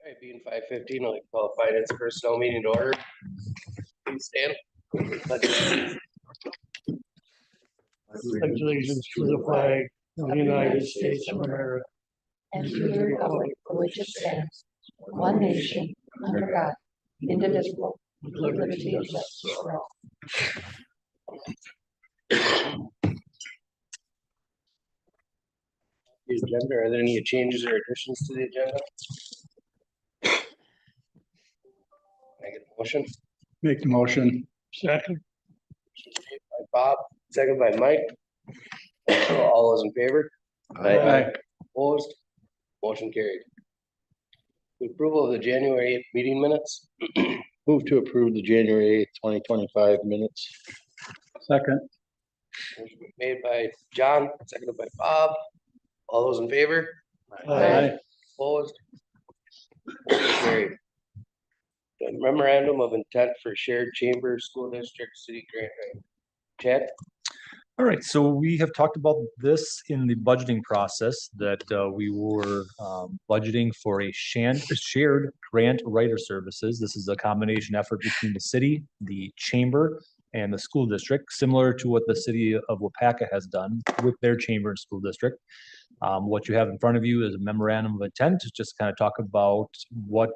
Alright, being 5:15, I'll call finance personnel meeting to order. Please stand. Pledge allegiance to the flag of the United States of America and to the republic for which it stands, one nation, under God, indivisible, with liberty and justice for all. The agenda, are there any changes or additions to the agenda? Can I get a motion? Make the motion. Second. By Bob, second by Mike. All those in favor? Aye. Opposed? Motion carried. Approval of the January 8th meeting minutes. Move to approve the January 8th, 2025 minutes. Second. Motion made by John, seconded by Bob. All those in favor? Aye. Opposed? Motion carried. The memorandum of intent for shared chamber, school district, city grant. Chad? All right, so we have talked about this in the budgeting process that we were budgeting for a shared grant writer services. This is a combination effort between the city, the chamber, and the school district, similar to what the city of Waupaca has done with their chamber and school district. What you have in front of you is a memorandum of intent to just kind of talk about what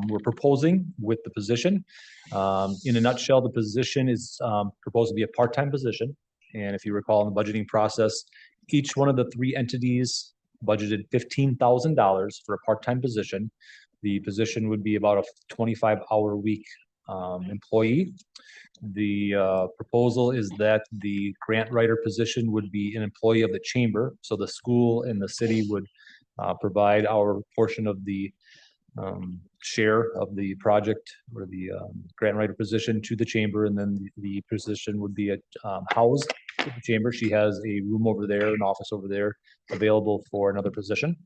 we're proposing with the position. In a nutshell, the position is proposed to be a part-time position. And if you recall in the budgeting process, each one of the three entities budgeted $15,000 for a part-time position. The position would be about a 25-hour-a-week employee. The proposal is that the grant writer position would be an employee of the chamber. So the school and the city would provide our portion of the share of the project or the grant writer position to the chamber, and then the position would be housed at the chamber. She has a room over there, an office over there available for another position.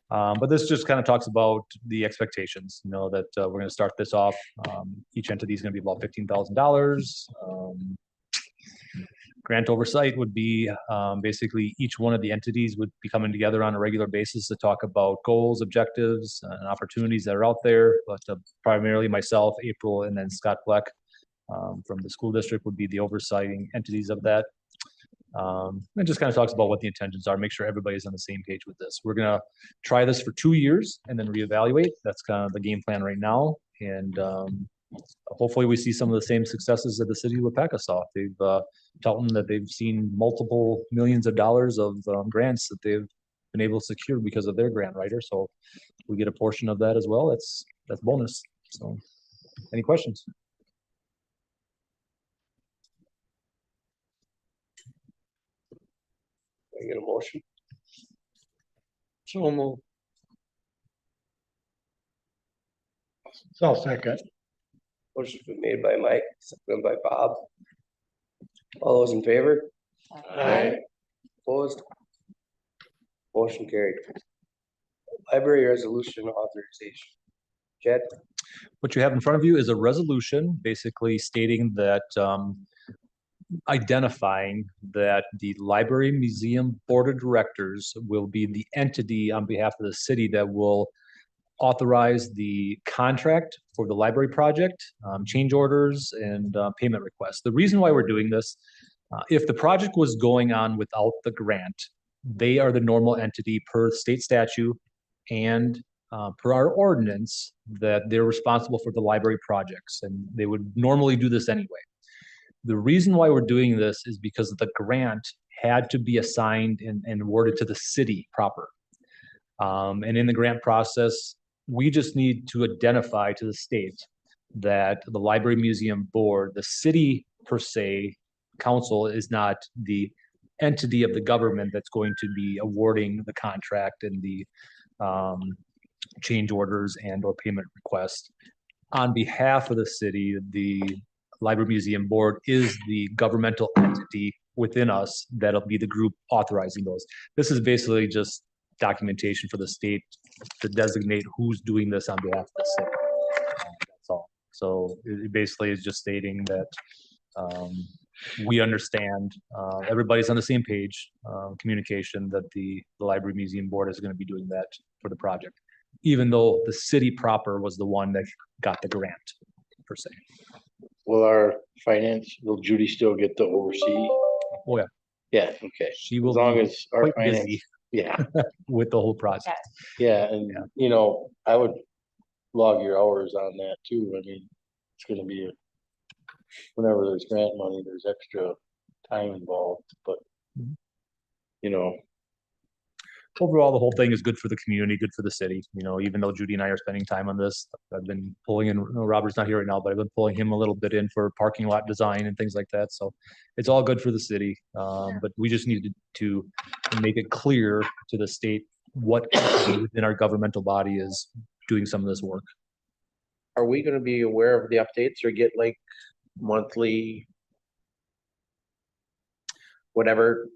But this just kind of talks about the expectations, you know, that we're going to start this off. Each entity is going to be about $15,000. Grant oversight would be basically each one of the entities would be coming together on a regular basis to talk about goals, objectives, and opportunities that are out there. But primarily myself, April, and then Scott Fleck from the school district would be the oversighting entities of that. And just kind of talks about what the intentions are, make sure everybody's on the same page with this. We're going to try this for 2 years and then reevaluate. That's kind of the game plan right now. And hopefully we see some of the same successes that the city of Waupaca saw. They've told them that they've seen multiple millions of dollars of grants that they've been able to secure because of their grant writer. So we get a portion of that as well. That's bonus. So any questions? Can I get a motion? So move. So second. Motion's been made by Mike, seconded by Bob. All those in favor? Aye. Opposed? Motion carried. Library resolution authorization. Chad? What you have in front of you is a resolution basically stating that identifying that the Library Museum Board of Directors will be the entity on behalf of the city that will authorize the contract for the library project, change orders, and payment requests. The reason why we're doing this, if the project was going on without the grant, they are the normal entity per state statute and per our ordinance that they're responsible for the library projects, and they would normally do this anyway. The reason why we're doing this is because the grant had to be assigned and awarded to the city proper. And in the grant process, we just need to identify to the state that the Library Museum Board, the city per se, council is not the entity of the government that's going to be awarding the contract and the change orders and or payment requests. On behalf of the city, the Library Museum Board is the governmental entity within us that'll be the group authorizing those. This is basically just documentation for the state to designate who's doing this on behalf of the city. That's all. So it basically is just stating that we understand, everybody's on the same page, communication that the Library Museum Board is going to be doing that for the project. even though the city proper was the one that got the grant per se. Will our will Judy still get to oversee? Oh, yeah. Yeah, okay. She As will long be as our quite finance, busy yeah, with the whole project. yeah, and Yeah. you know, I would log your hours on that too. I mean, it's gonna be whenever there's grant money, there's extra time involved, but Mhm. you know, Overall, the whole thing is good for the community, good for the city. You know, even though Judy and I are spending time on this, I've been pulling in, Robert's not here right now, but I've been pulling him a little bit in for parking lot design and things like that. So it's all good for the city. But we just needed to make it clear to the state what entity within our governmental body is doing some of this work. Are we gonna be aware of the updates or get like monthly? Whatever,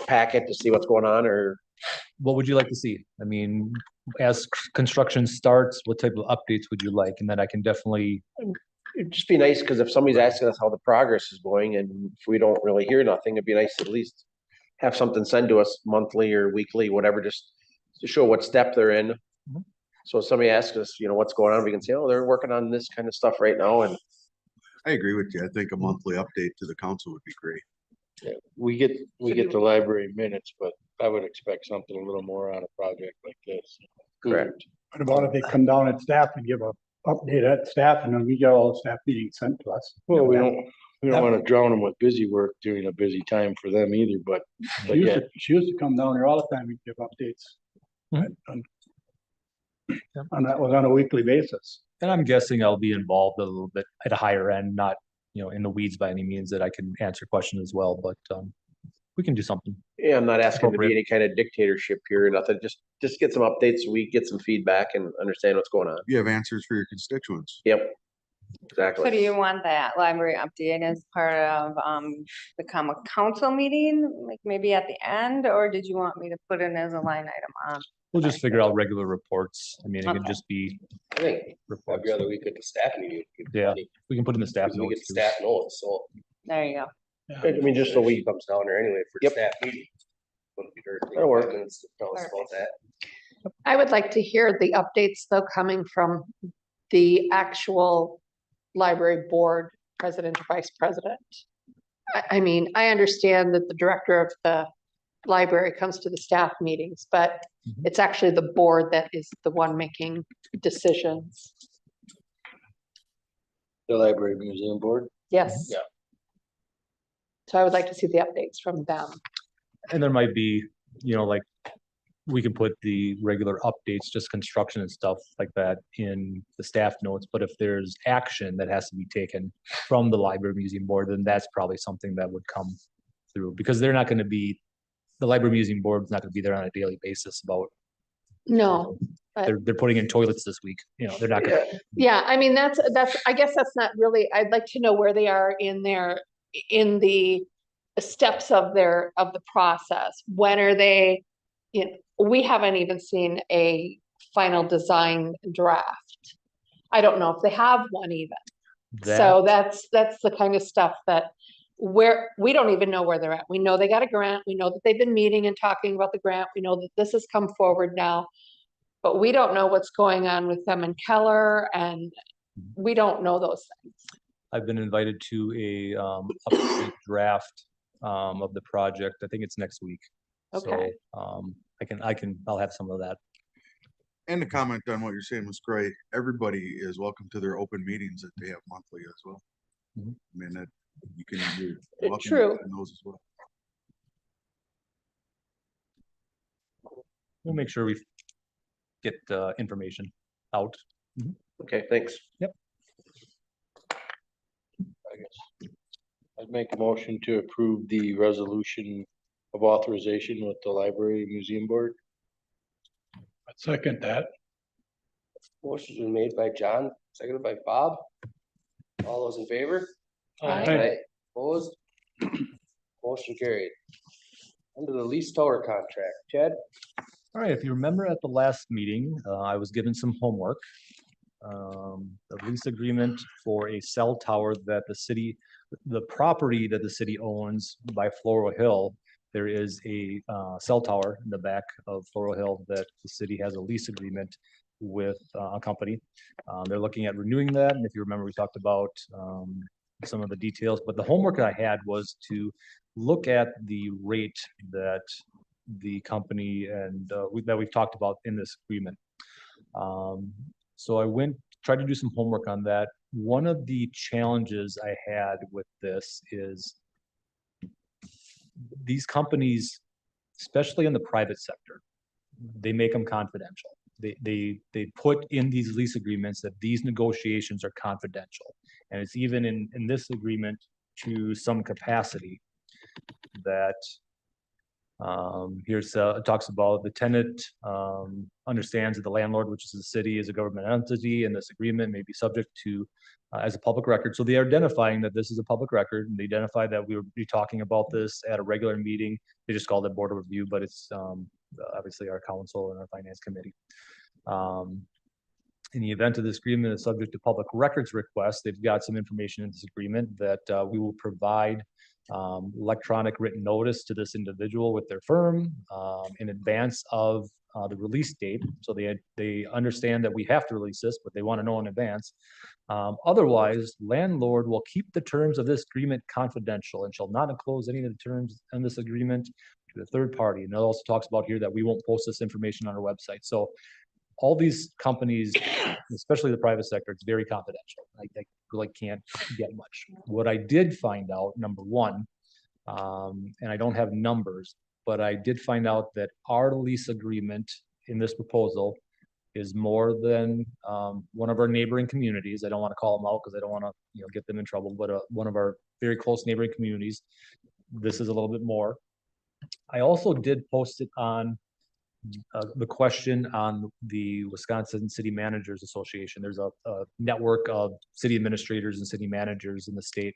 packet to see what's going on, or What would you like to see? I mean, as construction starts, what type of updates would you like? And then I can definitely, it'd just be nice, cause if somebody's asking us how the progress is going and if we don't really hear nothing, it'd be nice to at least have something sent to us monthly or weekly, whatever, just to show what step they're in. Mhm. So if somebody asks us, what's going on, we can say, oh, they're working on this kind of stuff right now, and I agree with you. I think a monthly update to the council would be great. we get the library minutes, but I would expect something a little more on a project like this. correct. What about if they come down at staff and give a update at staff and then we get all the staff meetings sent to us? Well, we don't wanna drown them with busy work during a busy time for them either, but She used to come down here all the time and give updates. Mhm. And that was on a weekly basis. and I'm guessing I'll be involved a little bit at a higher end, not, in the weeds by any means, that I can answer questions as well, but we can do something. Yeah, I'm not asking to be Appropriate. any kind of dictatorship here or nothing, just get some updates, so we get some feedback and understand what's going on. You have answers for your constituents. Yep. So Exactly. do you want that library update as part of the common council meeting, like maybe at the end, or did you want me to put it as a line item on? We'll just figure out regular reports. I mean, it can Okay. just be I think reports. every other week at the staff meeting. Yeah. We can put in the staff Because we get notes. too. staff notes, so, There you go. I mean, just so we comes down there anyway for Yep. staff meeting. That'll work. Tell us about that. I would like to hear the updates though coming from the actual library board, president or vice president. I mean, I understand that the director of the library comes to the staff meetings, but Mhm. it's actually the board that is the one making decisions. the library museum board. Yes. Yeah. So I would like to see the updates from them. And there might be, like, we can put the regular updates, just construction and stuff like that in the staff notes, but if there's action that has to be taken from the library museum board, then that's probably something that would come through, because they're not gonna be, the library museum board's not gonna be there on a daily basis about, No, they're putting in toilets this week, they're not gonna. yeah, I mean, I guess that's not really, I'd like to know where they are in the steps of the process. When are they, we haven't even seen a final design draft. I don't know if they have one even. So that's the kind of stuff that we don't even know where they're at. We know they got a grant. We know that they've been meeting and talking about the grant. We know that this has come forward now. But we don't know what's going on with them and Keller, and we don't know those things. I've been invited to a updated draft of the project. I think it's next week. Okay. So I'll have some of that. And to comment on what you're saying was great. Everybody is welcome to their open meetings that they have monthly as well. Mhm. I mean, that you can do. welcome to True. attend those as well. We'll make sure we get information out. Okay, thanks. I'd make a motion to approve the resolution of authorization with the library museum board. I'd second that. Motion's been made by John, seconded by Bob. All those in favor? Aye. Opposed? Motion carried. Under the lease tower contract, Chad? All right, if you remember at the last meeting, I was given some homework. The lease agreement for a cell tower that the property that the city owns by Floral Hill, there is a cell tower in the back of Floral Hill that the city has a lease agreement with a company. They're looking at renewing that, and if you remember, we talked about some of the details, but the homework I had was to look at the rate that the company and that we've talked about in this agreement. So I tried to do some homework on that. One of the challenges I had with this is these companies, especially in the private sector, they make them confidential. They put in these lease agreements that these negotiations are confidential. And it's even in this agreement to some capacity that it talks about the tenant understands that the landlord, which is the city, is a government entity, and this agreement may be subject to as a public record. So they're identifying that this is a public record, and they identify that we would be talking about this at a regular meeting. They just called it board of review, but it's obviously our council and our finance committee. In the event of this agreement is subject to public records request, they've got some information in this agreement that we will provide electronic written notice to this individual with their firm in advance of the release date. So they understand that we have to release this, but they want to know in advance. Otherwise, landlord will keep the terms of this agreement confidential and shall not enclose any of the terms in this agreement to the third party. And it also talks about here that we won't post this information on our website. So all these companies, especially the private sector, it's very confidential. I really can't get much. What I did find out, number one, and I don't have numbers, but I did find out that our lease agreement in this proposal is more than one of our neighboring communities. I don't want to call them out because I don't want to get them in trouble, but one of our very close neighboring communities, this is a little bit more. I also did post it on the question on the Wisconsin City Managers Association. There's a network of city administrators and city managers in the state,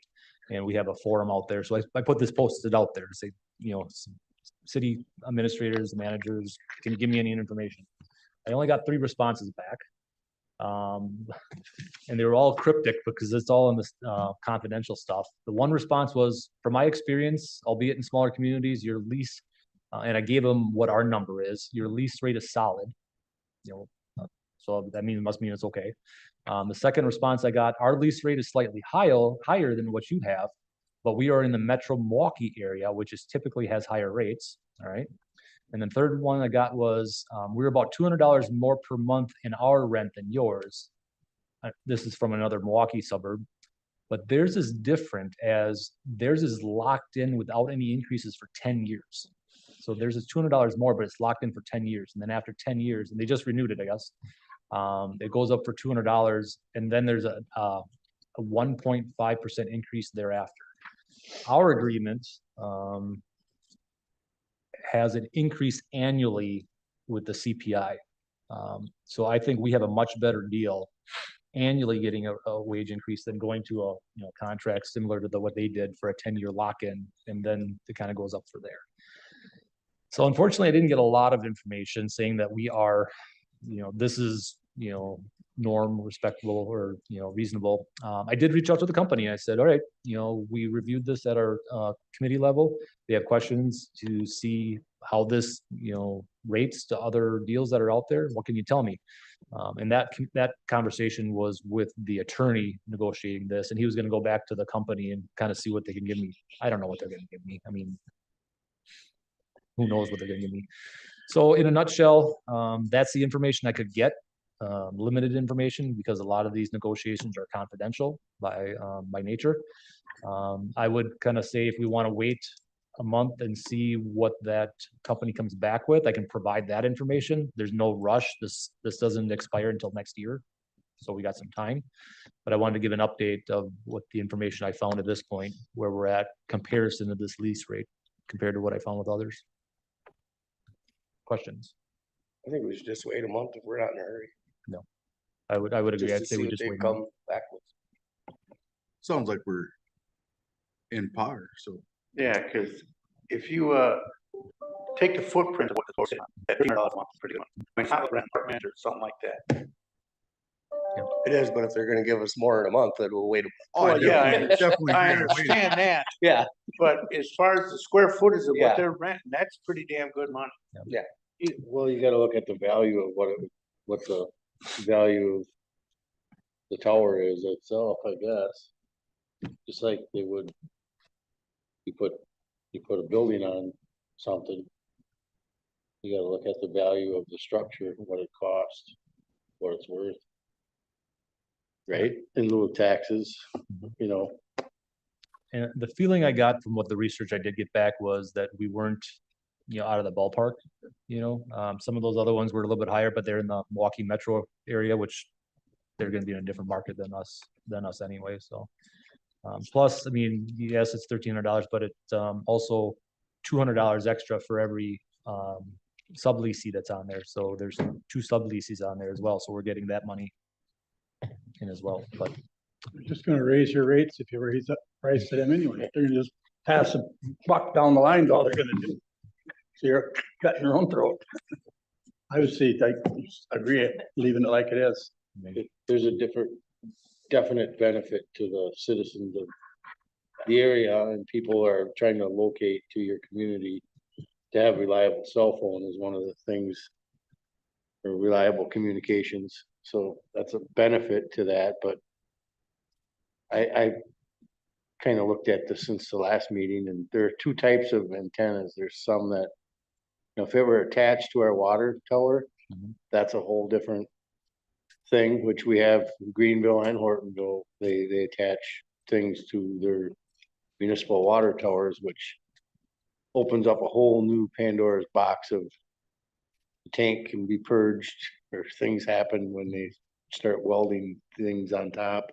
and we have a forum out there. So I put this posted out there to say, city administrators, managers, can you give me any information? I only got 3 responses back. And they were all cryptic because it's all in this confidential stuff. The one response was, from my experience, albeit in smaller communities, your lease and I gave them what our number is. Your lease rate is solid, so that must mean it's okay. The second response I got, our lease rate is slightly higher than what you have, but we are in the Metro Milwaukee area, which typically has higher rates. All right. And then third one I got was, we're about $200 more per month in our rent than yours. This is from another Milwaukee suburb, but theirs is different as theirs is locked in without any increases for 10 years. So there's this $200 more, but it's locked in for 10 years. And then after 10 years, and they just renewed it, I guess, it goes up for $200. And then there's a 1.5% increase thereafter. Our agreement has an increase annually with the CPI. So I think we have a much better deal annually getting a wage increase than going to a contract similar to what they did for a 10-year lock-in, and then it kind of goes up for there. So unfortunately, I didn't get a lot of information saying that we are, this is, norm, respectable, or, reasonable. I did reach out to the company. I said, all right, we reviewed this at our committee level. They have questions to see how this, rates to other deals that are out there. What can you tell me? And that conversation was with the attorney negotiating this, and he was going to go back to the company and kind of see what they can give me. I don't know what they're going to give me. I mean, who knows what they're going to give me. So in a nutshell, that's the information I could get, limited information, because a lot of these negotiations are confidential by nature. I would kind of say if we want to wait a month and see what that company comes back with, I can provide that information. There's no rush. This doesn't expire until next year, so we got some time. But I wanted to give an update of what the information I found at this point, where we're at comparison to this lease rate compared to what I found with others. Questions? I think we should just wait a month if we're not in a hurry. No, I would agree. Just I'd to say see we what just they wait. a month. come back with. Sounds like we're in par, so. Yeah, because if you take the footprint of what the store is, that $300 a month is pretty good. I mean, it's not like rent apartment or something like that. It is, but if they're gonna give us more in a month, then we'll wait. Oh, yeah, Definitely. I agree. understand that, Yeah. but as far as the square footage of Yeah. what they're renting, that's pretty damn good money. Well, you gotta look at the value of what the value of the tower is itself, I guess. Just like they would, you put a building on something. You gotta look at the value of the structure, what it costs, what it's worth. Right, in lieu of taxes, you know, And the feeling I got from what the research I did get back was that we weren't, out of the ballpark. Some of those other ones were a little bit higher, but they're in the Milwaukee metro area, which they're gonna be in a different market than us anyway, so. Plus, I mean, yes, it's $1,300, but it's also $200 extra for every subleasee that's on there. So there's 2 subleases on there as well, so we're getting that money in as well, but. You're just gonna raise your rates if you raise the price to them anyway. They're gonna just pass a buck down the line, is all they're gonna do. So you're cutting your own throat. I would say, I agree, leaving it like it is. there's a definite benefit to the citizens of the area, and people are trying to locate to your community. To have reliable cell phone is one of the things, or reliable communications, so that's a benefit to that, but I kind of looked at this since the last meeting, and there are 2 types of antennas. There's some that, if it were attached to our water tower, that's a whole different thing, which we have in Greenville and Hortonville. They attach things to their municipal water towers, which opens up a whole new Pandora's box of the tank can be purged, or things happen when they start welding things on top.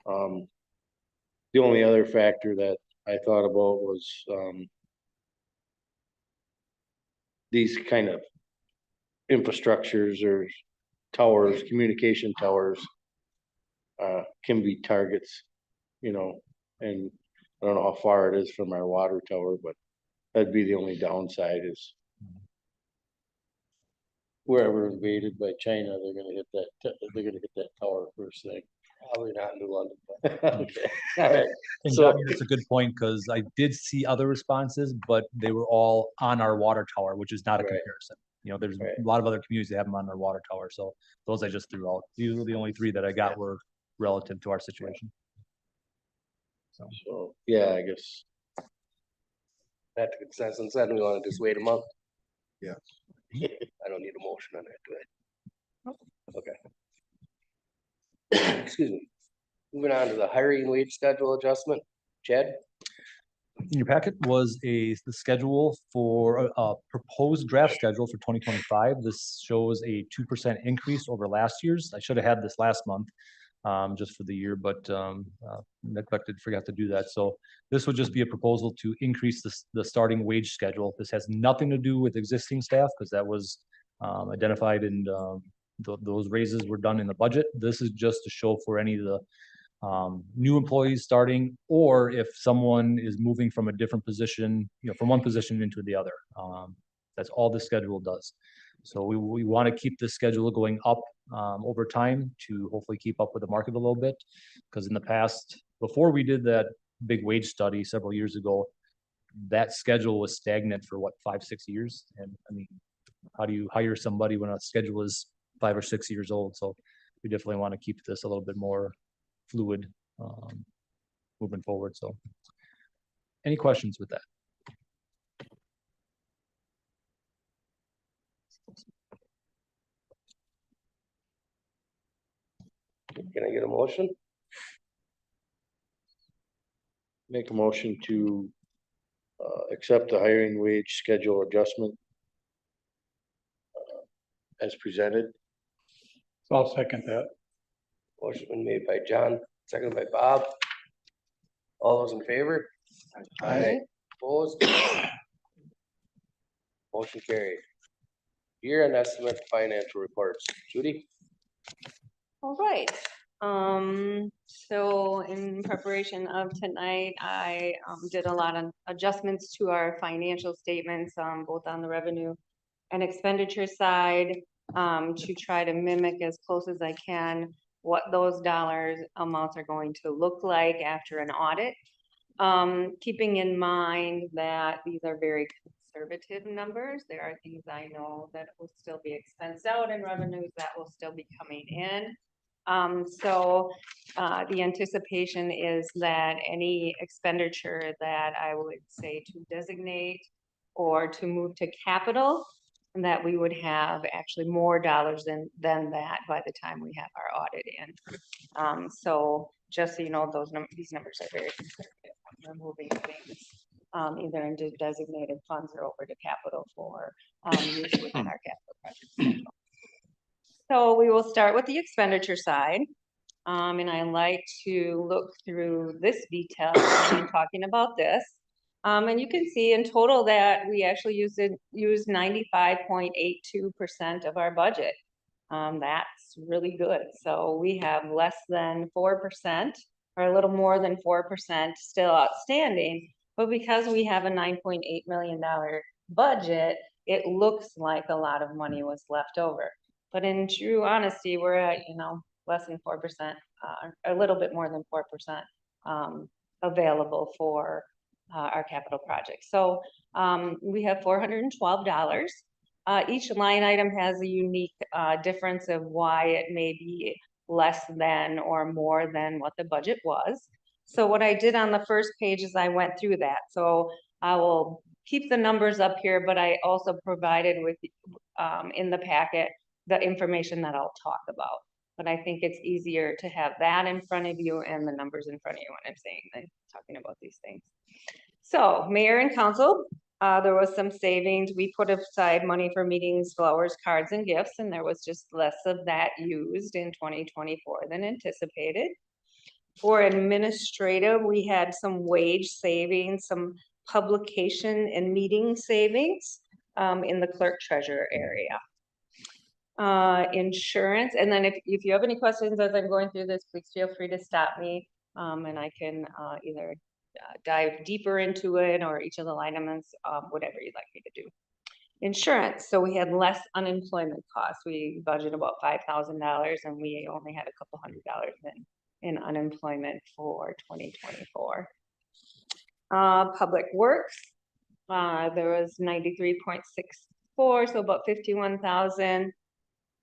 The only other factor that I thought about was these kind of infrastructures or towers, communication towers, can be targets, and I don't know how far it is from our water tower, but that'd be the only downside is wherever invaded by China, they're gonna hit that tower first thing. Probably not in New London. Okay, all right. And So- Johnny, that's a good point, because I did see other responses, but they were all on our water tower, which is not a Right. comparison. There's Right. a lot of other communities that have them on their water tower, so those I just threw out. These were the only 3 that I got were relative to our situation. So, yeah, I guess, That the consensus, then we wanna just wait a month. Yeah. I don't need a motion on that, do I? Okay. Excuse me. Moving on to the hiring wage schedule adjustment, Chad? In your packet was the schedule for a proposed draft schedule for 2025. This shows a 2% increase over last year's. I should have had this last month, just for the year, but forgot to do that. So this would just be a proposal to increase the starting wage schedule. This has nothing to do with existing staff, because that was identified and those raises were done in the budget. This is just to show for any of the new employees starting, or if someone is moving from a different position, from one position into the other. That's all the schedule does. So we want to keep the schedule going up over time to hopefully keep up with the market a little bit. Because in the past, before we did that big wage study several years ago, that schedule was stagnant for 5-6 years. And I mean, how do you hire somebody when a schedule is 5 or 6 years old? So we definitely want to keep this a little bit more fluid moving forward. So any questions with that? Can I get a motion? make a motion to accept the hiring wage schedule adjustment as presented. So I'll second that. Motion been made by John, seconded by Bob. All those in favor? Aye. Opposed? Motion carried. Year-end estimate financial reports. Judy? All right, so in preparation of tonight, I did a lot of adjustments to our financial statements, both on the revenue and expenditure side, to try to mimic as close as I can what those dollars amounts are going to look like after an audit. Keeping in mind that these are very conservative numbers. There are things I know that will still be expensed out and revenues that will still be coming in. The anticipation is that any expenditure that I would say to designate or to move to capital, that we would have actually more dollars than that by the time we have our audit in. So just so you know, these numbers are very conservative when we're moving things either into designated funds or over to capital for use within our capital projects. So we will start with the expenditure side. And I like to look through this detail when I'm talking about this. And you can see in total that we actually used 95.82% of our budget. That's really good. So we have less than 4% or a little more than 4% still outstanding. But because we have a $9.8 million budget, it looks like a lot of money was left over. But in true honesty, we're at, less than 4%, a little bit more than 4% available for our capital projects. So we have $412. Each line item has a unique difference of why it may be less than or more than what the budget was. So what I did on the first page is I went through that. So I will keep the numbers up here, but I also provided with in the packet the information that I'll talk about. But I think it's easier to have that in front of you and the numbers in front of you when I'm saying that, talking about these things. So mayor and council, there was some savings. We put aside money for meetings, flowers, cards, and gifts, and there was just less of that used in 2024 than anticipated. For administrative, we had some wage savings, some publication and meeting savings in the clerk treasurer area. Insurance, and then if you have any questions as I'm going through this, please feel free to stop me and I can either dive deeper into it or each of the line items, whatever you'd like me to do. Insurance, so we had less unemployment costs. We budgeted about $5,000 and we only had a couple $100 in unemployment for 2024. Public works, there was 93.64, so about 51,000.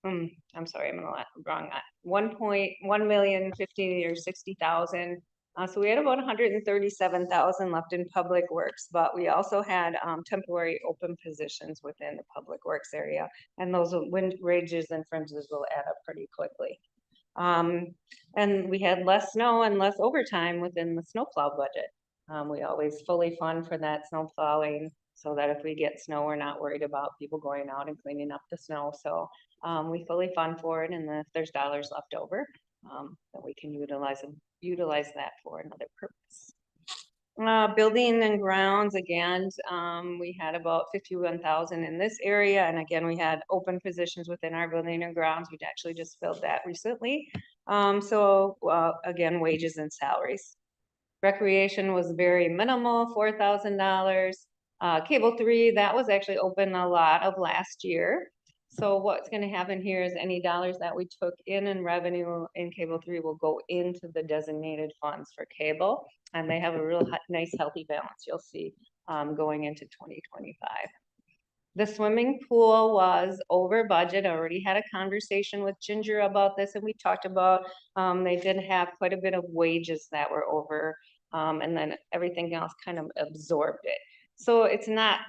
I'm sorry, I'm wrong. 1,050,000 or 60,000. So we had about 137,000 left in public works, but we also had temporary open positions within the public works area, and those wages and fringes will add up pretty quickly. And we had less snow and less overtime within the snowplow budget. We always fully fund for that snow plowing so that if we get snow, we're not worried about people going out and cleaning up the snow. So we fully fund for it, and if there's dollars left over, then we can utilize that for another purpose. Building and grounds, again, we had about 51,000 in this area, and again, we had open positions within our building and grounds. We'd actually just filled that recently. Again, wages and salaries. Recreation was very minimal, $4,000. Cable 3, that was actually open a lot of last year. So what's going to happen here is any dollars that we took in revenue in Cable 3 will go into the designated funds for cable, and they have a real nice healthy balance, you'll see, going into 2025. The swimming pool was over budget. I already had a conversation with Ginger about this, and we talked about they did have quite a bit of wages that were over, and then everything else kind of absorbed it. So it's not,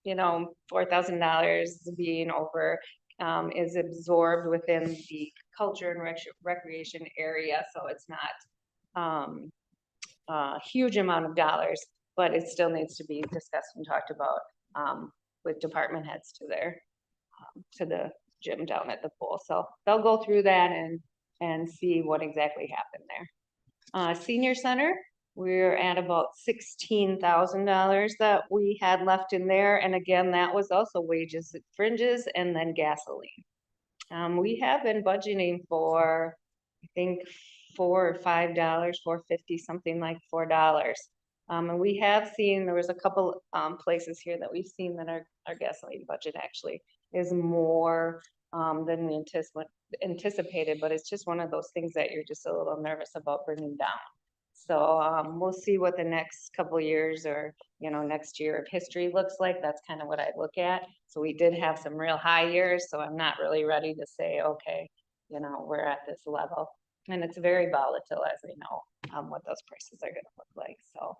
$4,000 being over is absorbed within the culture and recreation area. So it's not a huge amount of dollars, but it still needs to be discussed and talked about with department heads to the gym down at the pool. So they'll go through that and see what exactly happened there. Senior center, we're at about $16,000 that we had left in there. And again, that was also wages, fringes, and then gasoline. We have been budgeting for, I think, $4 or $5, $4.50, something like $4. And we have seen, there was a couple places here that we've seen that our gasoline budget actually is more than we anticipated, but it's just one of those things that you're just a little nervous about bringing down. So, we'll see what the next couple years or, next year of history looks like. That's kind of what I look at. So we did have some real high years, so I'm not really ready to say, okay, we're at this level. And it's very volatile, as we know, what those prices are gonna look like, so.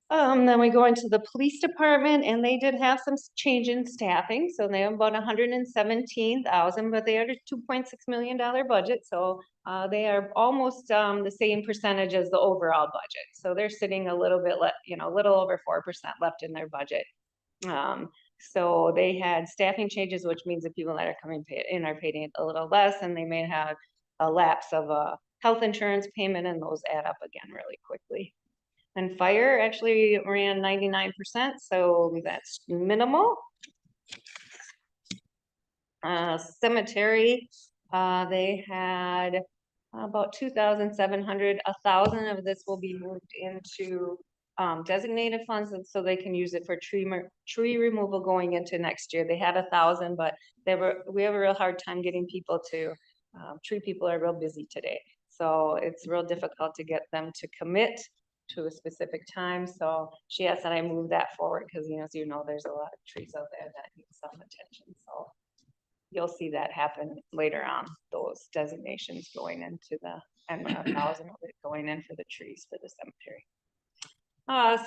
Then we go into the police department, and they did have some change in staffing, so they have about 117,000, but they had a $2.6 million budget, so they are almost the same percentage as the overall budget. So they're sitting a little bit, a little over 4% left in their budget. So they had staffing changes, which means the people that are coming in are paying a little less, and they may have a lapse of a health insurance payment, and those add up again really quickly. And fire actually ran 99%, so that's minimal. Cemetery, they had about 2,700. 1,000 of this will be moved into designated funds, and so they can use it for tree removal going into next year. They had 1,000, but we have a real hard time getting people to, tree people are real busy today. So it's real difficult to get them to commit to a specific time. So she asked that I move that forward because, as you know, there's a lot of trees out there that need some attention. So you'll see that happen later on, those designations going into the, and 1,000 of it going in for the trees for the cemetery.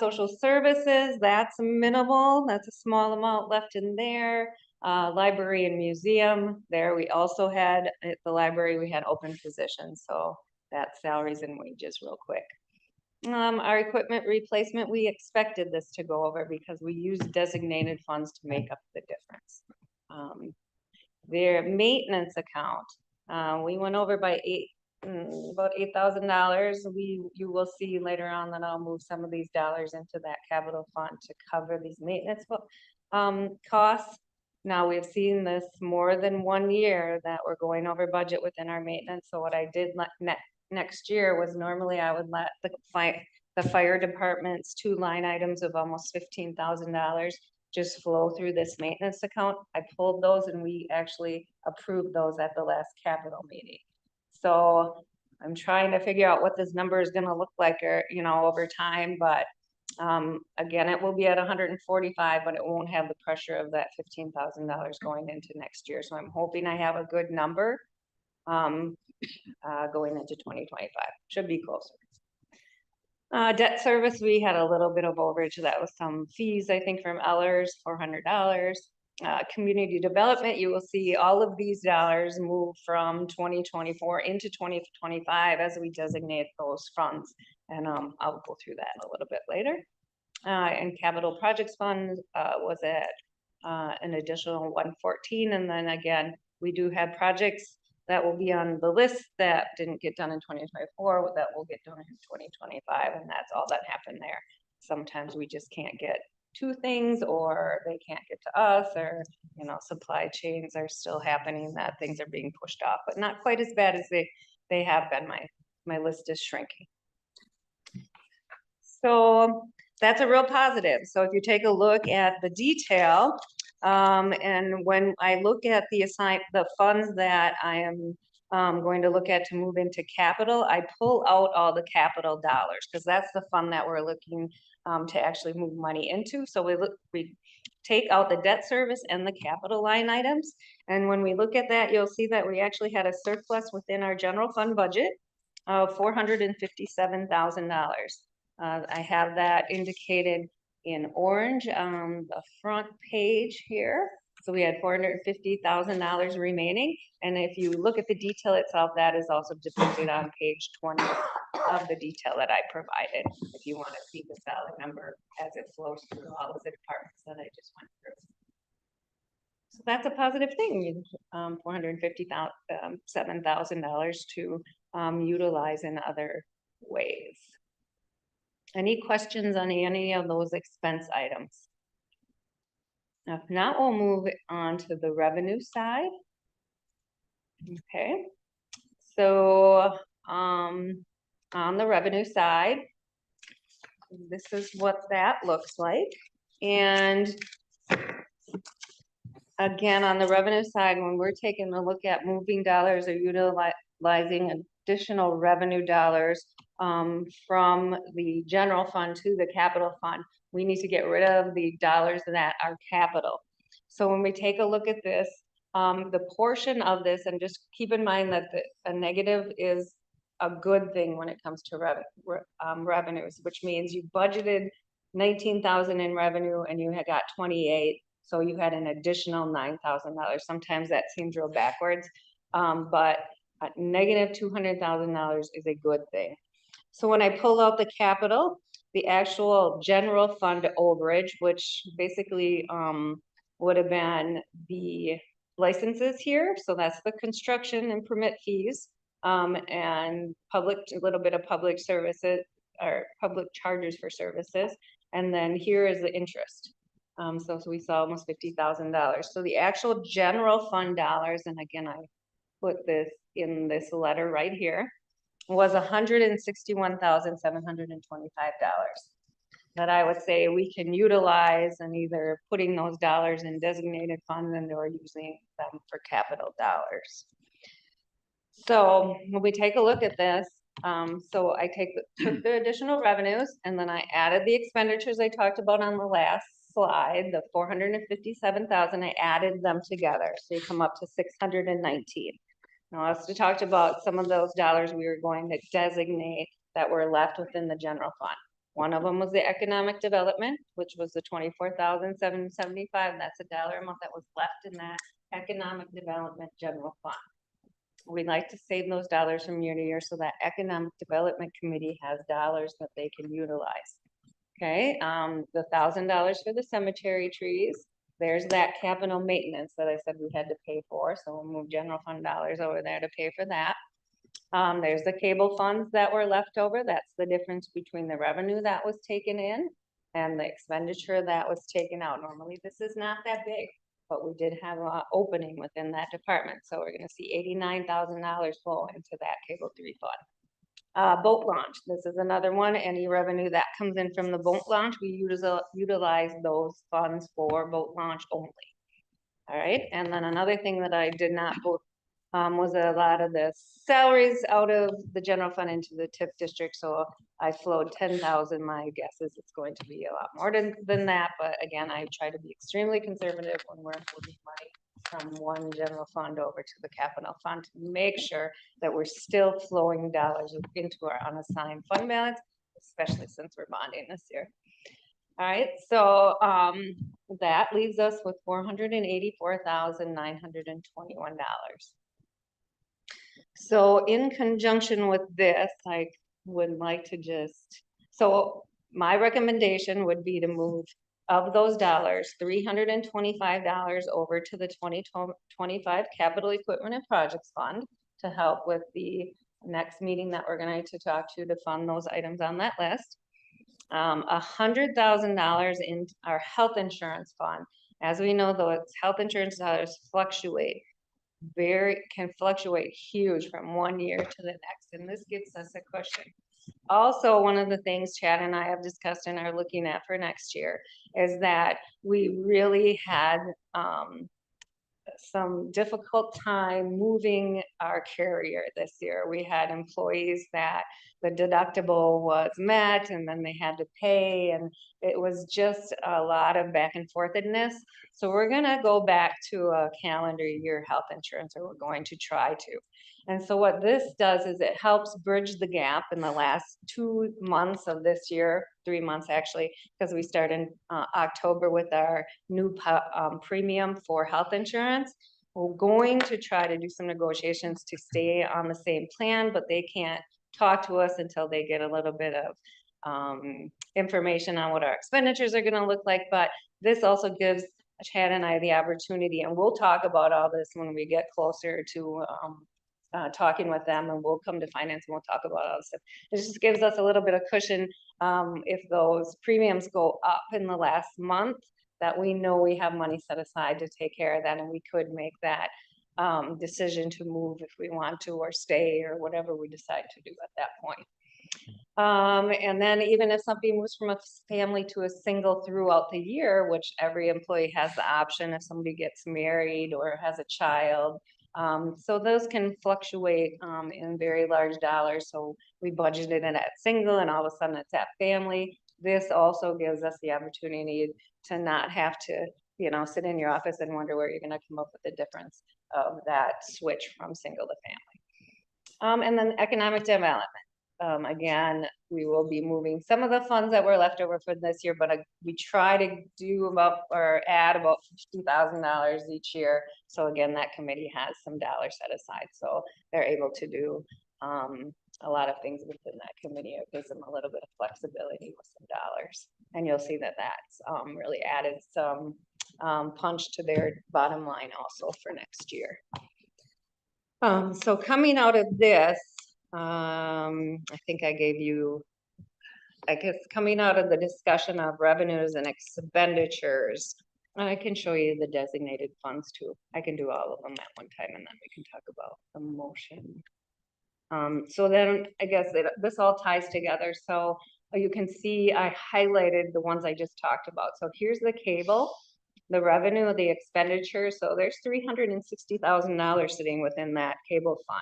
Social services, that's minimal. That's a small amount left in there. Library and museum, there we also had, at the library, we had open positions. So that's salaries and wages real quick. Our equipment replacement, we expected this to go over because we use designated funds to make up the difference. Their maintenance account, we went over by about $8,000. You will see later on that I'll move some of these dollars into that capital fund to cover these maintenance costs. Now we've seen this more than 1 year that we're going over budget within our maintenance. So what I did next year was normally I would let the fire department's 2 line items of almost $15,000 just flow through this maintenance account. I pulled those and we actually approved those at the last capital meeting. So I'm trying to figure out what this number is gonna look like, or, over time, but again, it will be at 145, but it won't have the pressure of that $15,000 going into next year. So I'm hoping I have a good number going into 2025. Should be closer. Debt service, we had a little bit of overage. That was some fees, I think, from Ellers, $400. Community development, you will see all of these dollars move from 2024 into 2025 as we designate those funds. And I'll go through that a little bit later. And capital projects fund was at an additional 114. And then again, we do have projects that will be on the list that didn't get done in 2024 that will get done in 2025. And that's all that happened there. Sometimes we just can't get to things, or they can't get to us, or, supply chains are still happening, that things are being pushed off, but not quite as bad as they have been. My list is shrinking. So that's a real positive. So if you take a look at the detail, and when I look at the funds that I am going to look at to move into capital, I pull out all the capital dollars because that's the fund that we're looking to actually move money into. So we take out the debt service and the capital line items. And when we look at that, you'll see that we actually had a surplus within our general fund budget of $457,000. I have that indicated in orange on the front page here. So we had $450,000 remaining. And if you look at the detail itself, that is also depicted on page 20 of the detail that I provided, if you want to see the solid number as it flows through all of the departments that I just went through. So that's a positive thing, $457,000 to utilize in other ways. Any questions on any of those expense items? If not, we'll move on to the revenue side. Okay, so on the revenue side, this is what that looks like. And again, on the revenue side, when we're taking a look at moving dollars or utilizing additional revenue dollars, from the general fund to the capital fund. We need to get rid of the dollars that are capital. So when we take a look at this, the portion of this, and just keep in mind that a negative is a good thing when it comes to revenues, which means you budgeted 19,000 in revenue and you had got 28, so you had an additional $9,000. Sometimes that seems real backwards, but negative $200,000 is a good thing. So when I pull out the capital, the actual general fund overage, which basically would have been the licenses here. So that's the construction and permit fees, and public, a little bit of public services or public charges for services. And then here is the interest. So we saw almost $50,000. So the actual general fund dollars, and again, I put this in this letter right here, was $161,725 that I would say we can utilize and either putting those dollars in designated funds and or using them for capital dollars. So when we take a look at this, so I took the additional revenues and then I added the expenditures I talked about on the last slide, the 457,000, I added them together. So you come up to 619. Now, I also talked about some of those dollars we were going to designate that were left within the general fund. One of them was the economic development, which was the 24,775. That's a dollar amount that was left in that economic development general fund. We'd like to save those dollars from year to year so that economic development committee has dollars that they can utilize. Okay, the $1,000 for the cemetery trees. There's that capital maintenance that I said we had to pay for, so we'll move general fund dollars over there to pay for that. There's the cable funds that were left over. That's the difference between the revenue that was taken in and the expenditure that was taken out. Normally, this is not that big, but we did have an opening within that department. So we're gonna see $89,000 flow into that cable 3 fund. Boat launch, this is another one. Any revenue that comes in from the boat launch, we utilize those funds for boat launch only. All right, and then another thing that I did not vote was a lot of the salaries out of the general fund into the TIF district. So I flowed 10,000. My guess is it's going to be a lot more than that. But again, I try to be extremely conservative when we're moving money from one general fund over to the capital fund to make sure that we're still flowing dollars into our unassigned fund balance, especially since we're bonding this year. All right, so that leaves us with $484,921. So in conjunction with this, I would like to so my recommendation would be to move of those dollars, $325 over to the 2025 Capital Equipment and Projects Fund to help with the next meeting that we're going to talk to fund those items on that list. $100,000 in our health insurance fund. As we know, though, it's health insurance dollars can fluctuate huge from one year to the next, and this gives us a cushion. Also, one of the things Chad and I have discussed and are looking at for next year is that we really had some difficult time moving our carrier this year. We had employees that the deductible was met and then they had to pay, and it was just a lot of back and forthness. So we're gonna go back to a calendar year health insurance, or we're going to try to. And so what this does is it helps bridge the gap in the last 2 months of this year, 3 months actually, because we start in October with our new premium for health insurance. We're going to try to do some negotiations to stay on the same plan, but they can't talk to us until they get a little bit of information on what our expenditures are gonna look like. But this also gives Chad and I the opportunity, and we'll talk about all this when we get closer to talking with them, and we'll come to finance and we'll talk about all this stuff. It just gives us a little bit of cushion if those premiums go up in the last month, that we know we have money set aside to take care of that, and we could make that decision to move if we want to, or stay, or whatever we decide to do at that point. And then even if somebody moves from a family to a single throughout the year, which every employee has the option, if somebody gets married or has a child, So those can fluctuate, in very large dollars. So we budgeted it at single and all of a sudden it's at family. This also gives us the opportunity to not have to, sit in your office and wonder where you're gonna come up with the difference of that switch from single to family. And then economic development. Again, we will be moving some of the funds that were left over for this year, but we try to do about or add about $50,000 each year. So again, that committee has some dollars set aside, so they're able to do a lot of things within that committee. It gives them a little bit of flexibility with some dollars, and you'll see that that's really added some punch to their bottom line also for next year. So coming out of this, I think I gave you, I guess, coming out of the discussion of revenues and expenditures, I can show you the designated funds too. I can do all of them at one time and then we can talk about the motion. So then I guess this all ties together. So you can see I highlighted the ones I just talked about. So here's the cable, the revenue, the expenditure. So there's $360,000 sitting within that cable fund.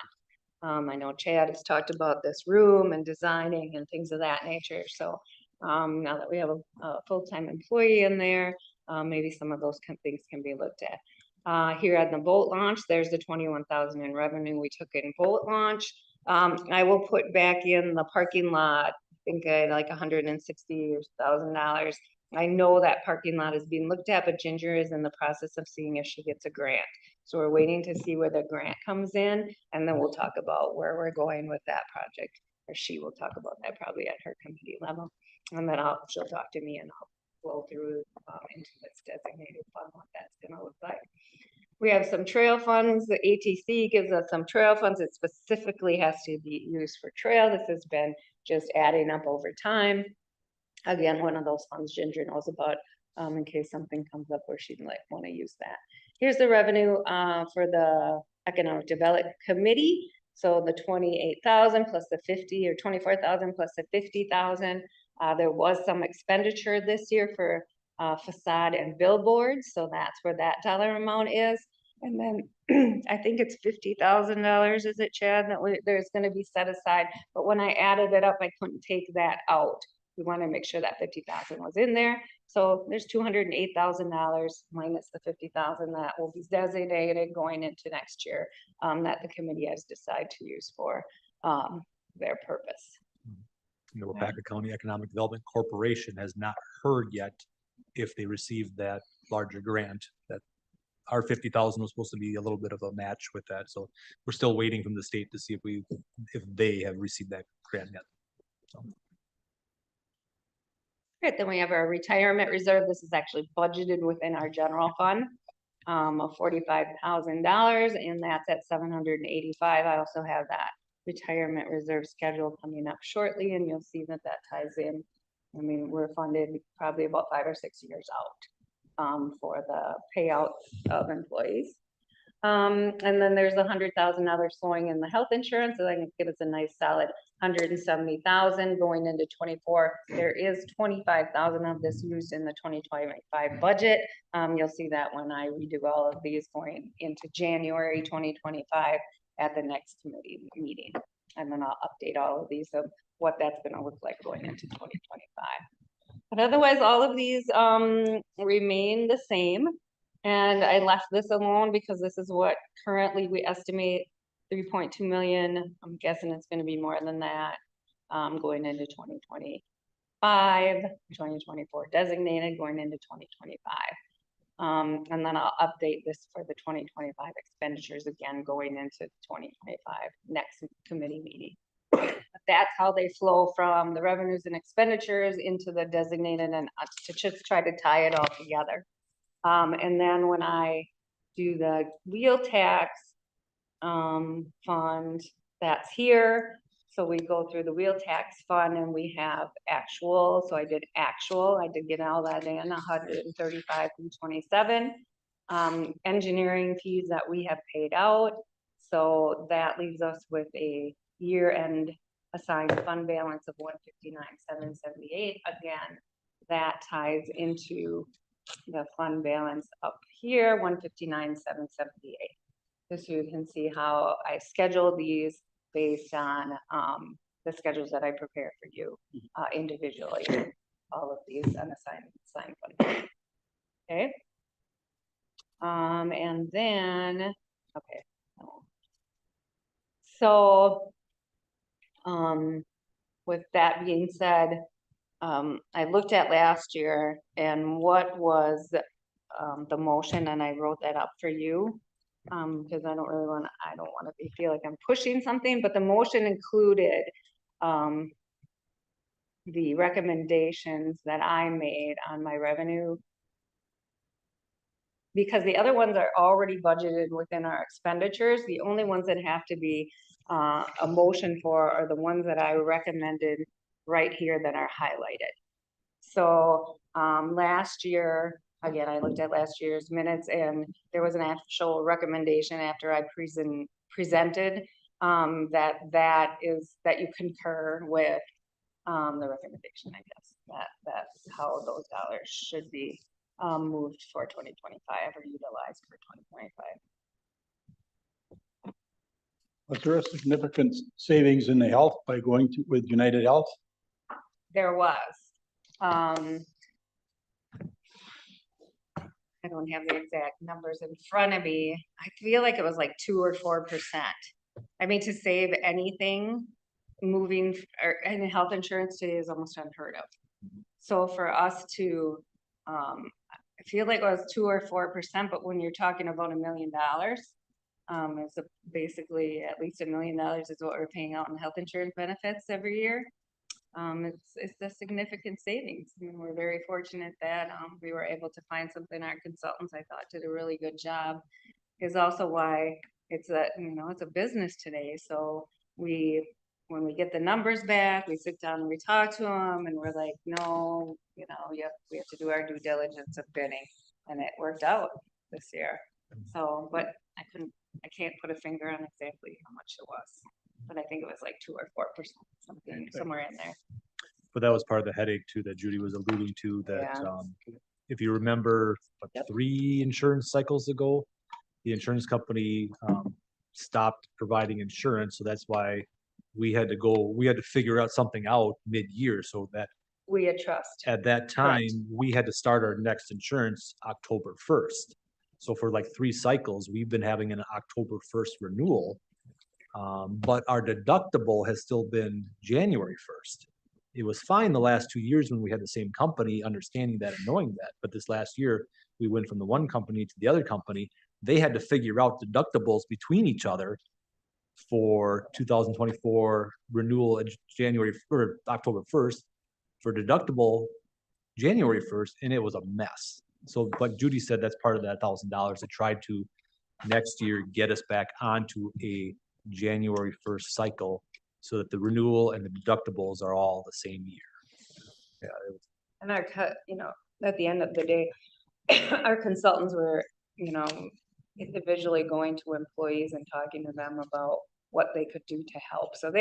I know Chad has talked about this room and designing and things of that nature. So now that we have a full-time employee in there, maybe some of those things can be looked at. Here at the boat launch, there's the 21,000 in revenue we took in boat launch. I will put back in the parking lot, I think I had like $160,000. I know that parking lot is being looked at, but Ginger is in the process of seeing if she gets a grant. So we're waiting to see where the grant comes in, and then we'll talk about where we're going with that project, or she will talk about that probably at her committee level. And then she'll talk to me and I'll flow through into this designated fund, what that's gonna look like. We have some trail funds. The ATC gives us some trail funds. It specifically has to be used for trail. This has been just adding up over time. Again, one of those funds Ginger knows about in case something comes up where she'd like want to use that. Here's the revenue for the Economic Development Committee. So the 28,000 plus the 50 or 24,000 plus the 50,000. There was some expenditure this year for facade and billboards. So that's where that dollar amount is. And then I think it's $50,000, is it, Chad, that there's going to be set aside. But when I added it up, I couldn't take that out. We want to make sure that 50,000 was in there. So there's $208,000 minus the 50,000 that will be designated going into next year that the committee has decided to use for their purpose. The Waupaca County Economic Development Corporation has not heard yet if they received that larger grant. That our 50,000 was supposed to be a little bit of a match with that. So we're still waiting from the state to see if they have received that grant yet. So. Right, then we have our retirement reserve. This is actually budgeted within our general fund of $45,000, and that's at 785. I also have that retirement reserve schedule coming up shortly, and you'll see that that ties in. I mean, we're funded probably about 5 or 6 years out for the payout of employees. And then there's $100,000 flowing in the health insurance, so that can give us a nice solid 170,000 going into 24. There is 25,000 of this used in the 2025 budget. You'll see that when I redo all of these going into January 2025 at the next committee meeting. And then I'll update all of these of what that's going to look like going into 2025. But otherwise, all of these remain the same. And I left this alone because this is what currently we estimate 3.2 million. I'm guessing it's going to be more than that going into 2025, 2024 designated going into 2025. And then I'll update this for the 2025 expenditures again going into 2025 next committee meeting. That's how they flow from the revenues and expenditures into the designated, and to just try to tie it all together. And then when I do the wheel tax fund, that's here. So we go through the wheel tax fund and we have actual. So I did actual. I did get all that in 135 and 27. Engineering fees that we have paid out. So that leaves us with a year-end assigned fund balance of 159,778. Again, that ties into the fund balance up here, 159,778. just so you can see how I schedule these based on, the schedules that I prepare for you, individually. All of these unassigned, assigned funds. Okay? And then, okay. So, with that being said, I looked at last year and what was, the motion, and I wrote that up for you. Because I don't want to feel like I'm pushing something, but the motion included, the recommendations that I made on my revenue. Because the other ones are already budgeted within our expenditures, the only ones that have to be, a motion for are the ones that I recommended right here that are highlighted. So, last year, again, I looked at last year's minutes and there was an actual recommendation after I presented, that you concur with, the recommendation, I guess, that's how those dollars should be, moved for 2025 or utilized for 2025. Was there a significant savings in the health by going with United Health? There was, I don't have the exact numbers in front of me. I feel like it was like 2 or 4%. I mean, to save anything moving and health insurance today is almost unheard of. So for us to, I feel like it was 2 or 4%, but when you're talking about $1 million, it's basically at least $1 million is what we're paying out in health insurance benefits every year. It's a significant savings. I mean, we're very fortunate that, we were able to find something. Our consultants, I thought, did a really good job. Is also why it's a business today. So when we get the numbers back, we sit down and we talk to them and we're like, no, we have to do our due diligence of bidding, and it worked out this year. So, but I can't put a finger on exactly how much it was, but I think it was like 2 or 4%, somewhere in there. But that was part of the headache too that Judy was alluding to, that Yeah. if you remember, 3 insurance cycles ago, the insurance company stopped providing insurance. So that's why we had to figure out something out mid-year, so that We had trust. at that time, we had to start our next insurance October 1st. So for like 3 cycles, we've been having an October 1st renewal. But our deductible has still been January 1st. It was fine the last 2 years when we had the same company, understanding that and knowing that. But this last year, we went from the one company to the other company. They had to figure out deductibles between each other for 2024 renewal in January or October 1st, for deductible January 1st, and it was a mess. So, but Judy said that's part of that $1,000 to try to next year get us back onto a January 1st cycle, so that the renewal and the deductibles are all the same year. Yeah. And our at the end of the day, our consultants were, individually going to employees and talking to them about what they could do to help. So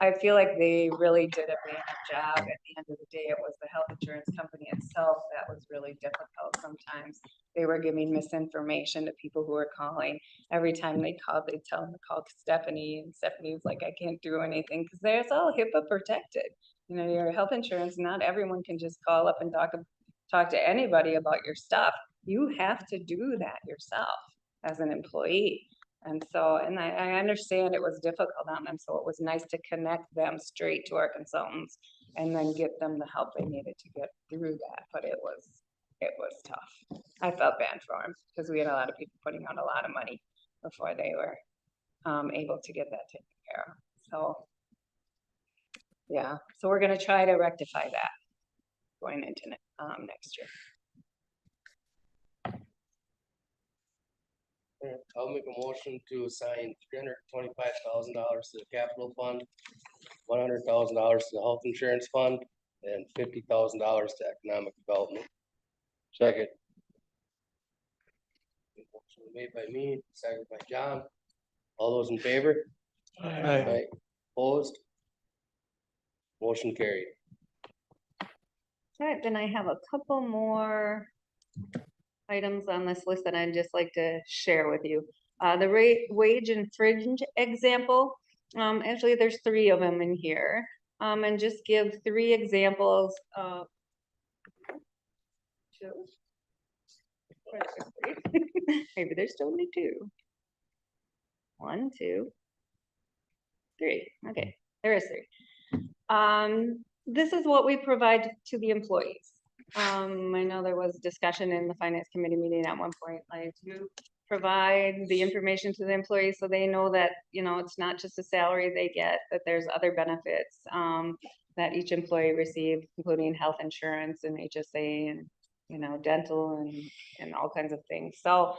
I feel like they really did a bad job. At the end of the day, it was the health insurance company itself that was really difficult. Sometimes they were giving misinformation to people who were calling. Every time they called, they'd tell them to call Stephanie, and Stephanie was like, I can't do anything, because there's all HIPAA protected. Your health insurance, not everyone can just call up and talk to anybody about your stuff. You have to do that yourself as an employee. And so, and I understand it was difficult on them, so it was nice to connect them straight to our consultants and then get them the help they needed to get through that. But it was tough. I felt bad for them because we had a lot of people putting out a lot of money before they were able to get that taken care of. So, yeah, so we're gonna try to rectify that going into next year. I'll make a motion to assign $325,000 to the capital fund, $100,000 to the health insurance fund, and $50,000 to economic development. Second. Motion made by me, seconded by John. All those in favor? Aye. Opposed? Motion carried. All right, then I have a couple more items on this list that I'd just like to share with you. The rate, wage and fringe example, actually, there's 3 of them in here. And just give 3 examples of. 2. Where's the 3? Maybe there's only 2. 1, 2, 3. Okay, there is 3. This is what we provide to the employees. I know there was discussion in the finance committee meeting at one point, like to provide the information to the employees so they know that, you know, it's not just a salary they get, that there's other benefits that each employee receives, including health insurance and HSA and, you know, dental and all kinds of things. So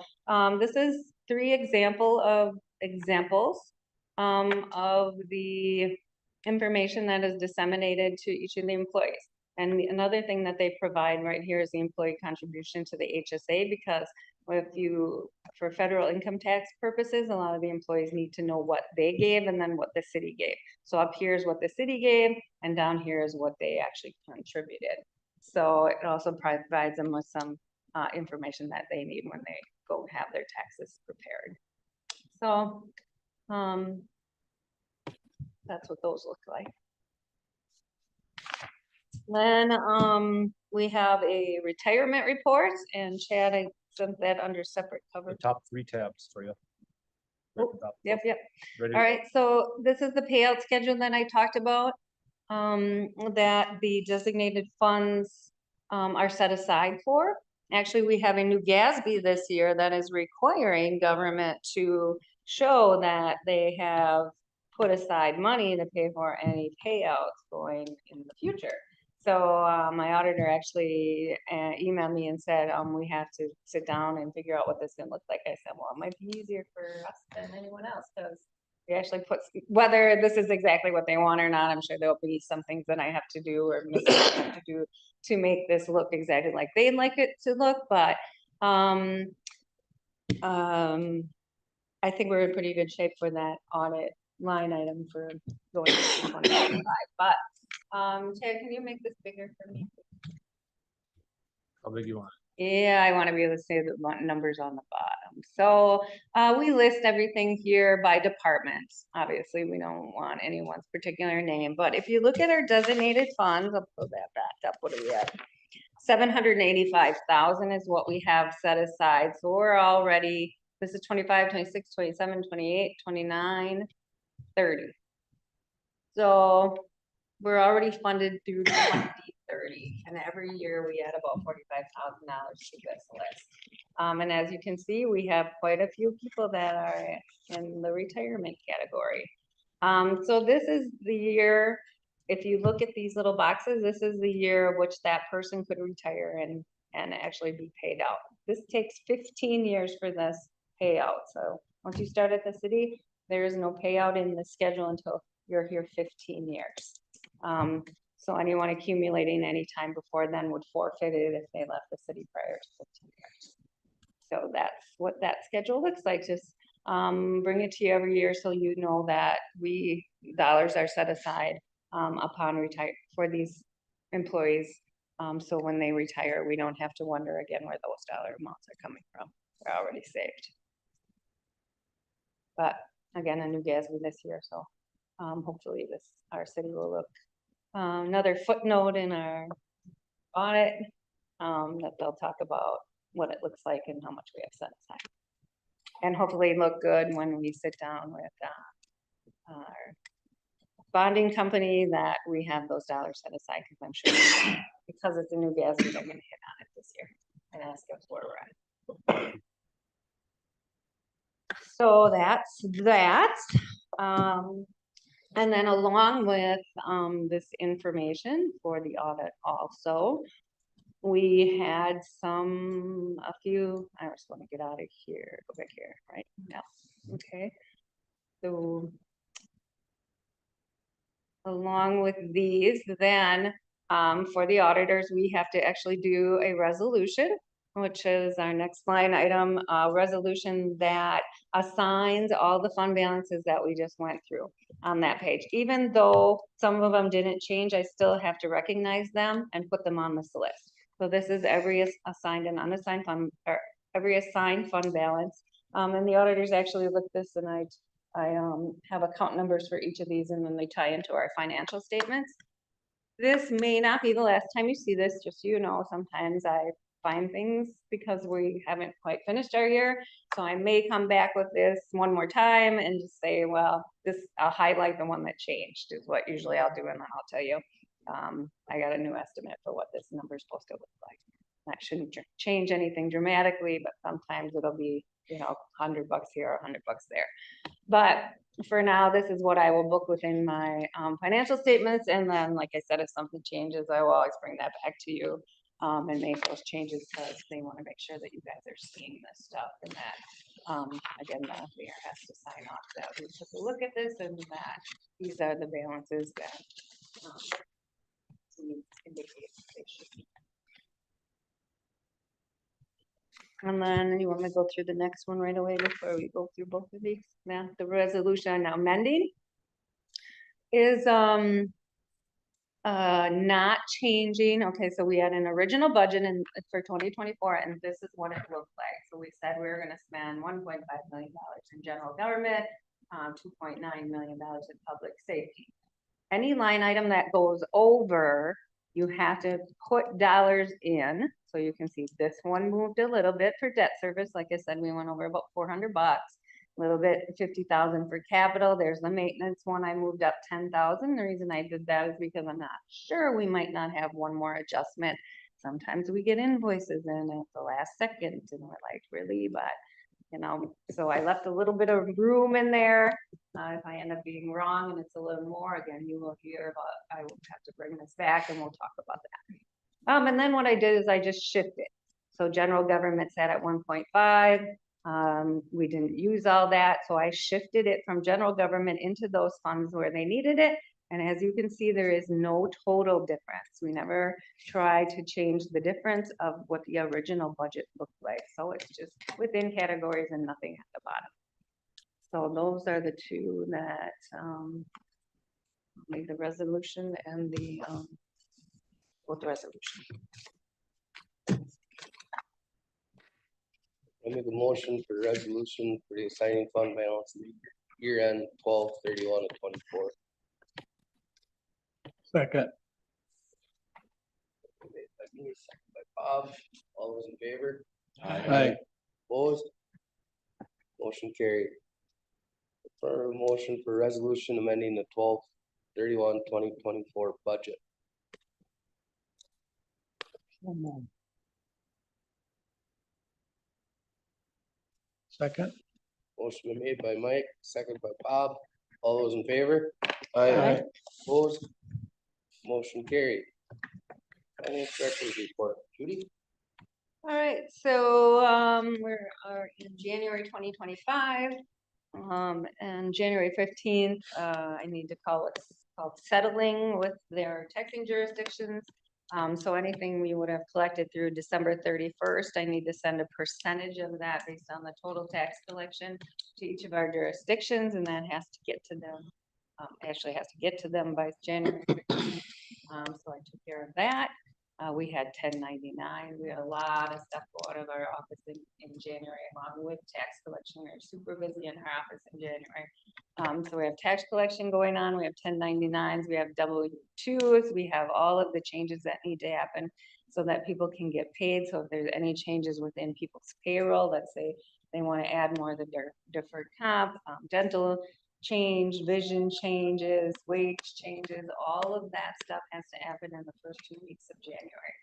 this is 3 examples of the information that is disseminated to each of the employees. And another thing that they provide right here is the employee contribution to the HSA, because for federal income tax purposes, a lot of the employees need to know what they gave and then what the city gave. So up here is what the city gave, and down here is what they actually contributed. So it also provides them with some information that they need when they go have their taxes prepared. So that's what those look like. Then we have a retirement report, and Chad, I sent that under separate cover. The top 3 tabs for you. Right at the top. Yep. Ready? All right, so this is the payout schedule that I talked about, that the designated funds are set aside for. Actually, we have a new GASB this year that is requiring government to show that they have put aside money to pay for any payouts going in the future. So my auditor actually emailed me and said, we have to sit down and figure out what this is gonna look like. I said, well, it might be easier for us than anyone else, because we actually put, whether this is exactly what they want or not, I'm sure there'll be some things that I have to do or maybe I have to do to make this look exactly like they'd like it to look. But I think we're in pretty good shape for that audit line item for going into 2025. But Chad, can you make this bigger for me? How big you want? Yeah, I want to be able to say the numbers on the bottom. So we list everything here by department. Obviously, we don't want anyone's particular name, but if you look at our designated funds, I'll pull that back up. What are we at? 785,000 is what we have set aside. So we're already, this is 25, 26, 27, 28, 29, 30. So we're already funded through 2030, and every year we add about $45,000 to this list. And as you can see, we have quite a few people that are in the retirement category. So this is the year, if you look at these little boxes, this is the year of which that person could retire and actually be paid out. This takes 15 years for this payout. So once you start at the city, there is no payout in the schedule until you're here 15 years. So anyone accumulating any time before then would forfeit it if they left the city prior to 15 years. So that's what that schedule looks like. Just bring it to you every year so you know that dollars are set aside upon retire for these employees. So when they retire, we don't have to wonder again where those dollar amounts are coming from. They're already saved. But again, a new GASB this year, so hopefully our city will look. Another footnote in our audit that they'll talk about what it looks like and how much we have set aside. And hopefully look good when we sit down with our bonding company that we have those dollars set aside, because I'm sure because it's a new GASB, they're gonna hit on it this year and ask us where we're at. So that's that. And then along with this information for the audit also, we had a few, I just want to get out of here, go back here, right? Yeah, okay. So along with these, then for the auditors, we have to actually do a resolution, which is our next line item, a resolution that assigns all the fund balances that we just went through on that page. Even though some of them didn't change, I still have to recognize them and put them on this list. So this is every assigned and unassigned fund, or every assigned fund balance, And the auditors actually looked this and I have account numbers for each of these and then they tie into our financial statements. This may not be the last time you see this, just so you know, sometimes I find things because we haven't quite finished our year. So I may come back with this one more time and just say, well, I'll highlight the one that changed is what usually I'll do, and then I'll tell you, I got a new estimate for what this number is supposed to look like. That shouldn't change anything dramatically, but sometimes it'll be, $100 here or $100 there. But for now, this is what I will book within my financial statements. And then, like I said, if something changes, I will always bring that back to you and make those changes because they want to make sure that you guys are seeing this stuff and that, again, the mayor has to sign off that we took a look at this and that these are the balances that indicate they should be. And then you want me to go through the next one right away before we go through both of these? Now, the resolution now amending is not changing. Okay, so we had an original budget for 2024, and this is what it looked like. So we said we were gonna spend $1.5 million in general government, $2.9 million in public safety. Any line item that goes over, you have to put dollars in. So you can see this one moved a little bit for debt service. Like I said, we went over about $400, a little bit, 50,000 for capital. There's the maintenance one. I moved up 10,000. The reason I did that is because I'm not sure we might not have one more adjustment. Sometimes we get invoices in at the last second and we're like, really? But so I left a little bit of room in there. If I end up being wrong and it's a little more, again, you will hear, but I will have to bring this back and we'll talk about that. And then what I did is I just shifted. So general government sat at 1.5. We didn't use all that. So I shifted it from general government into those funds where they needed it. And as you can see, there is no total difference. We never try to change the difference of what the original budget looked like. So it's just within categories and nothing at the bottom. So those are the two that made the resolution and the both resolution. I make a motion for resolution for the assigning fund balance year end 12/31/24. Second. Made by me, second by Bob. All those in favor? Aye. Opposed? Motion carried. For a motion for resolution amending the 12/31/2024 budget. Second. Motion been made by Mike, second by Bob. All those in favor? Aye. Opposed? Motion carried. Finance director's report. Judy? All right, so we are in January 2025. And January 15th, I need to call it called settling with their taxing jurisdictions. So anything we would have collected through December 31st, I need to send a percentage of that based on the total tax collection to each of our jurisdictions, and that has to get to them. Actually has to get to them by January 15th. So I took care of that. We had 1099. We had a lot of stuff go out of our office in January, along with tax collection. We were super busy in our office in January. So we have tax collection going on. We have 1099s. We have W-2s. We have all of the changes that need to happen so that people can get paid. So if there's any changes within people's payroll, let's say they want to add more of the deferred comp, dental change, vision changes, wage changes, all of that stuff has to happen in the first 2 weeks of January.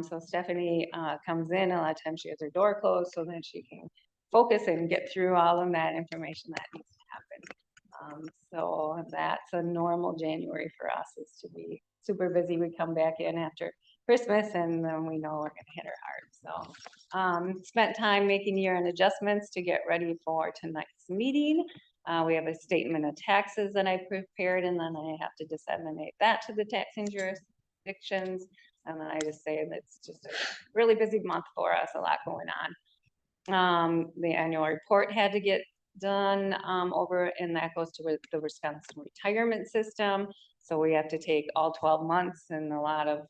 So Stephanie comes in, a lot of times she has her door closed so that she can focus and get through all of that information that needs to happen. So that's a normal January for us, is to be super busy. We come back in after Christmas and then we know we're gonna hit her hard. So spent time making year-end adjustments to get ready for tonight's meeting. We have a statement of taxes that I prepared, and then I have to disseminate that to the taxing jurisdictions. And then I just say that it's just a really busy month for us, a lot going on. The annual report had to get done over, and that goes to the Wisconsin retirement system. So we have to take all 12 months and a lot of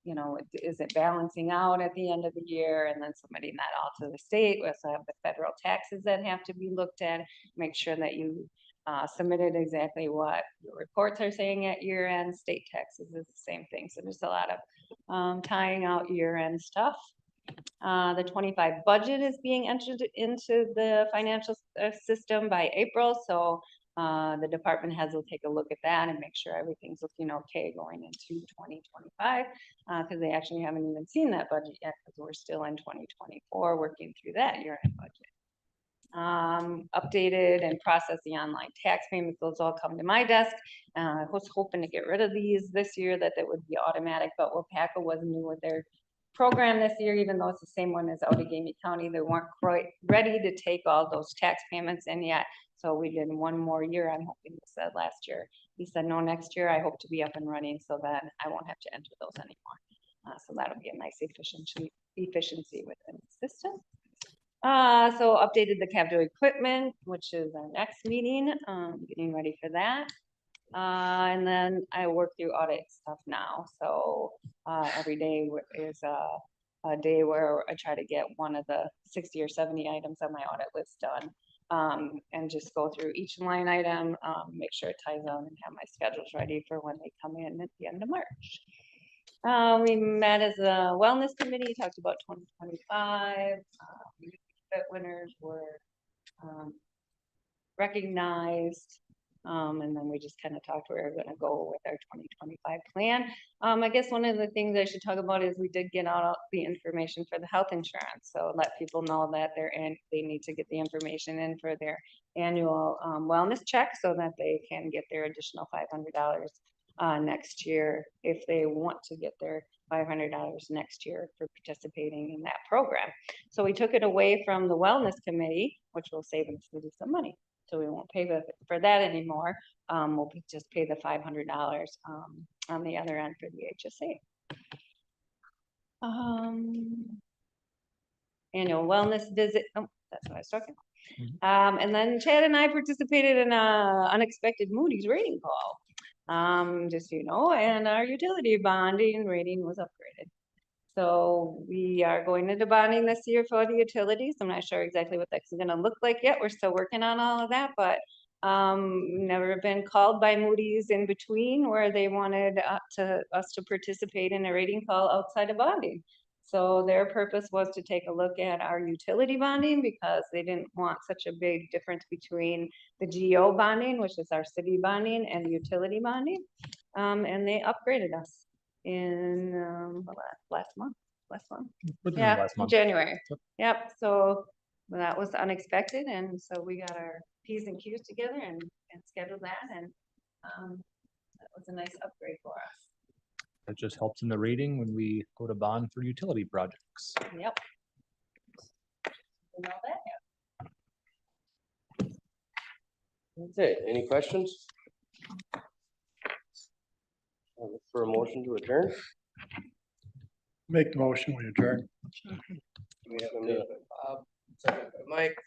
you know, is it balancing out at the end of the year, and then submitting that all to the state. We also have the federal taxes that have to be looked at, make sure that you submitted exactly what your reports are saying at year end. State taxes is the same thing, so there's a lot of tying out year end stuff. The 25 budget is being entered into the financial system by April, so the department heads will take a look at that and make sure everything's looking okay going into 2025, because they actually haven't even seen that budget yet, because we're still in 2024 working through that year-end budget. Updated and process the online tax payments, those all come to my desk. I was hoping to get rid of these this year, that would be automatic, but WPACA was new with their program this year, even though it's the same one as Outagamie County. They weren't quite ready to take all those tax payments in yet. So we did one more year. I'm hoping, he said last year. He said, no, next year I hope to be up and running so that I won't have to enter those anymore. So that'll be a nice efficiency within the system. So updated the capital equipment, which is our next meeting, getting ready for that. And then I work through audit stuff now. So every day is a day where I try to get one of the 60 or 70 items on my audit list done. And just go through each line item, make sure it ties on, and have my schedules ready for when they come in at the end of March. We met as a wellness committee, talked about 2025. Fit winners were recognized. And then we just kind of talked where we're gonna go with our 2025 plan. I guess one of the things I should talk about is we did get out the information for the health insurance. So let people know that they need to get the information in for their annual wellness check, so that they can get their additional $500 next year, if they want to get their $500 next year for participating in that program. So we took it away from the wellness committee, which will save the city some money. So we won't pay for that anymore. We'll just pay the $500 on the other end for the HSA. Annual wellness visit. Oh, that's what I was talking about. And then Chad and I participated in a unexpected Moody's rating call. Just so you know, and our utility bonding rating was upgraded. So we are going into bonding this year for the utilities. I'm not sure exactly what that's going to look like yet. We're still working on all of that, but never been called by Moody's in between where they wanted us to participate in a rating call outside of bonding. So their purpose was to take a look at our utility bonding, because they didn't want such a big difference between the GO bonding, which is our city bonding, and the utility bonding. And they upgraded us in last month. Yeah, last month. January. Yep. So that was unexpected, and so we got our P's and Q's together and scheduled that, and that was a nice upgrade for us. That just helps in the rating when we go to bond for utility projects. Yep. And all that. Okay, any questions? I'll look for a motion to adjourn. Make the motion, we adjourn. We have a minute. Second by Mike,